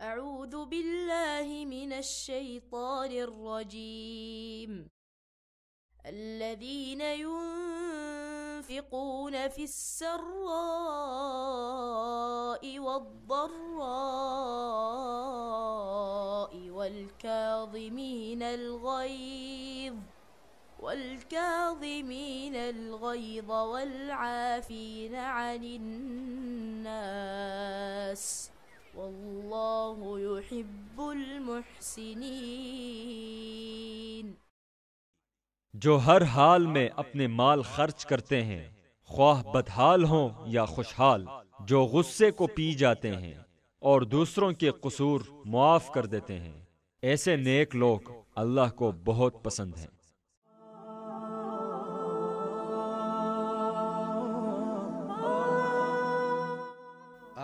أعوذ بالله من الشيطان الرجيم الذين ينفقون في السراء والضراء والكاظمين الغيظ والعافين عن الناس والله يحب المحسنين। जो हर हाल में अपने माल खर्च करते हैं, ख्वाह बदहाल हों या खुशहाल, जो गुस्से को पी जाते हैं और दूसरों के कसूर मुआफ कर देते हैं, ऐसे नेक लोग अल्लाह को बहुत पसंद हैं।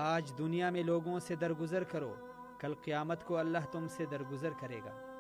आज दुनिया में लोगों से दरगुजर करो, कल क़यामत को अल्लाह तुमसे दरगुजर करेगा।